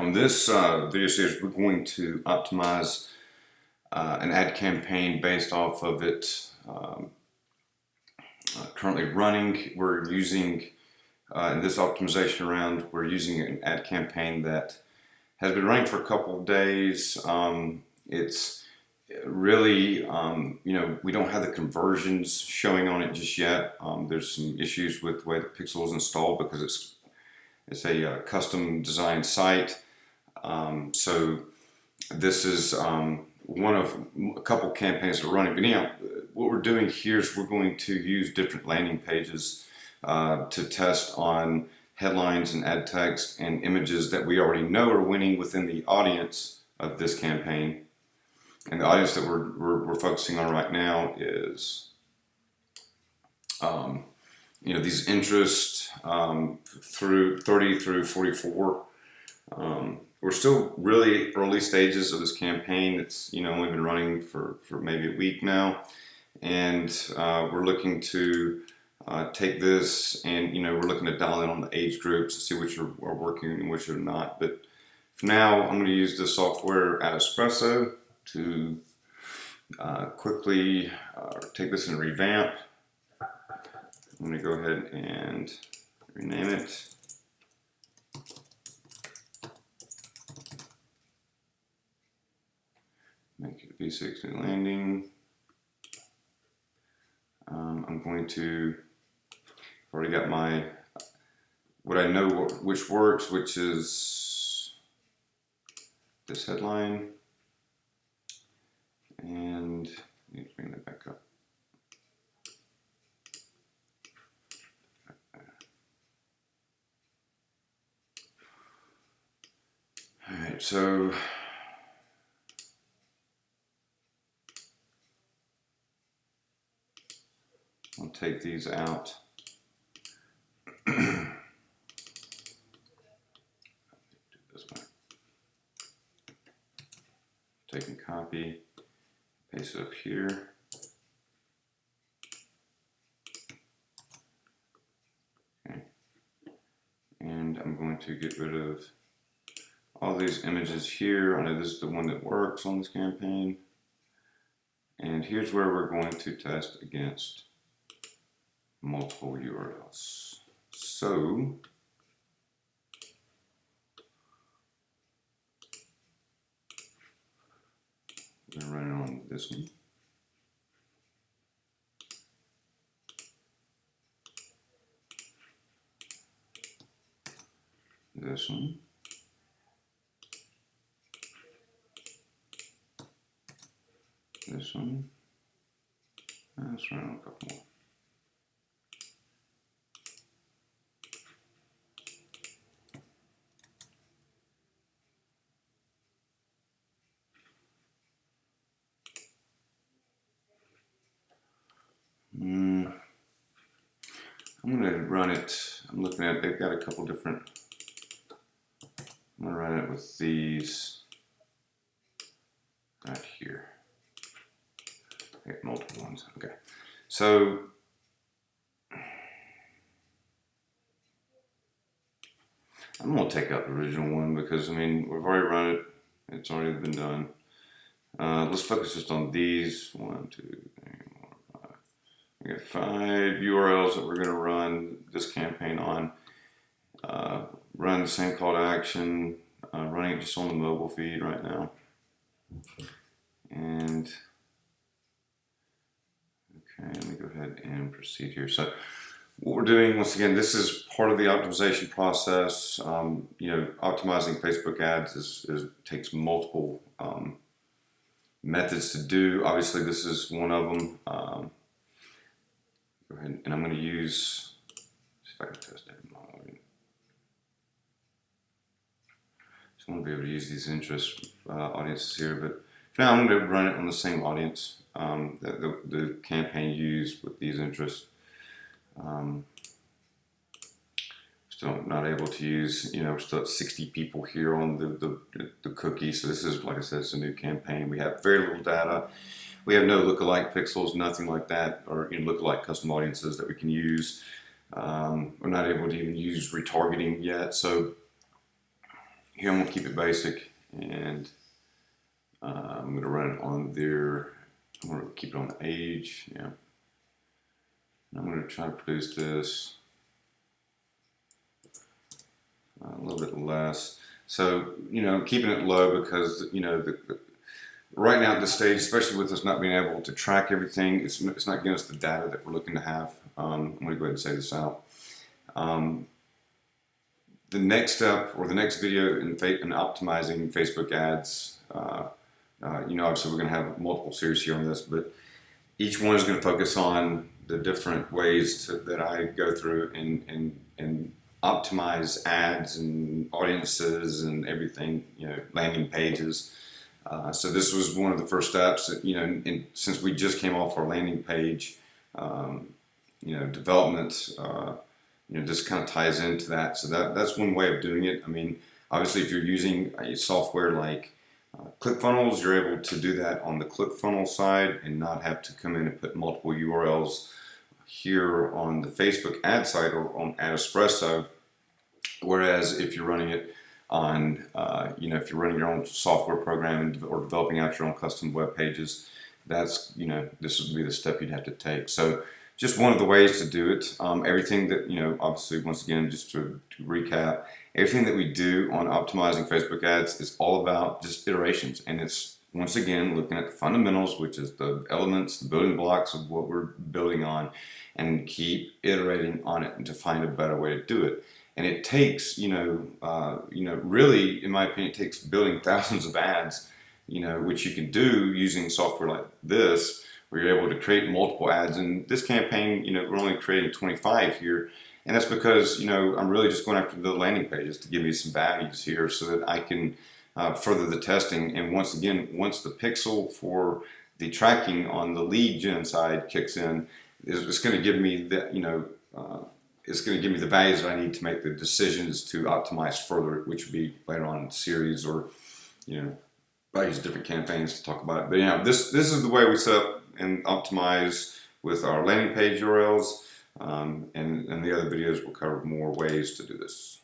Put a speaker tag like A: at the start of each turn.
A: On this video series, we're going to optimize an ad campaign based off of it currently running. We're using, in this optimization round, we're using an ad campaign that has been running for a couple of days. It's really, we don't have the conversions showing on it just yet. There's some issues with the way the pixel is installed because it's a custom design site. So this is one of a couple campaigns that are running. But anyhow, what we're doing here is we're going to use different landing pages to test on headlines and ad text and images that we already know are winning within the audience of this campaign. And the audience that we're focusing on right now is these interests through 30 through 44. We're still really early stages of this campaign. It's only been running for maybe a week now, and we're looking to take this and we're looking to dial in on the age groups to see which are working and which are not. But for now, I'm going to use the software at Espresso to quickly take this and revamp. I'm going to go ahead and rename it. Make it V60 landing. I'm going to, I've already got my, what I know which works, which is this headline. And I need to bring that back up. All right, so I'll take these out. Do this one. Take and copy, paste it up here. Okay. And I'm going to get rid of all these images here. I know this is the one that works on this campaign. And here's where we're going to test against multiple URLs. So we're going to run it on this one. This one. This one. Let's run on a couple more. I'm going to run it. I'm looking at, they've got a couple different, I'm going to run it with these right here. I got multiple ones. Okay. So I'm going to take out the original one because, we've already run it. It's already been done. Let's focus just on these. 1, 2, 3, 4, 5. We got 5 URLs that we're going to run this campaign on. Run the same call to action. Running it just on the mobile feed right now. And okay, let me go ahead and proceed here. So what we're doing, once again, this is part of the optimization process. Optimizing Facebook ads takes multiple methods to do. Obviously, this is one of them. Go ahead, and I'm going to use, see if I can test it. So I want to be able to use these interest audiences here, but for now I'm going to run it on the same audience that the campaign used with these interests. Still not able to use, we're still at 60 people here on the cookie. So this is, like I said, it's a new campaign. We have very little data. We have no lookalike pixels, nothing like that, or lookalike custom audiences that we can use. We're not able to even use retargeting yet. So here I'm going to keep it basic, and I'm going to run it on there. I'm going to keep it on the age. Yeah. And I'm going to try to produce this a little bit less. So, keeping it low because, right now at this stage, especially with us not being able to track everything, it's not giving us the data that we're looking to have. I'm going to go ahead and say this out. The next step or the next video in optimizing Facebook ads, obviously we're going to have multiple series here on this, but each one is going to focus on the different ways that I go through and optimize ads and audiences and everything, landing pages. So this was one of the first steps, and since we just came off our landing page, development, this kind of ties into that. So that's one way of doing it. I mean, obviously if you're using a software like ClickFunnels, you're able to do that on the ClickFunnels side and not have to come in and put multiple URLs here on the Facebook ad site or on Ad Espresso. Whereas if you're running it on, if you're running your own software program or developing out your own custom web pages, that's, this would be the step you'd have to take. So just one of the ways to do it. Everything that, obviously, once again, just to recap, everything that we do on optimizing Facebook ads is all about just iterations. And it's, once again, looking at the fundamentals, which is the elements, the building blocks of what we're building on, and keep iterating on it and to find a better way to do it. And it takes, really, in my opinion, it takes building thousands of ads, which you can do using software like this, where you're able to create multiple ads. And this campaign, we're only creating 25 here. And that's because, I'm really just going after the landing pages to give me some values here so that I can further the testing. And once again, once the pixel for the tracking on the lead gen side kicks in, it's going to give me the, it's going to give me the values that I need to make the decisions to optimize further, which would be later on in the series, or, I use different campaigns to talk about it. But this is the way we set up and optimize with our landing page URLs, and the other videos will cover more ways to do this.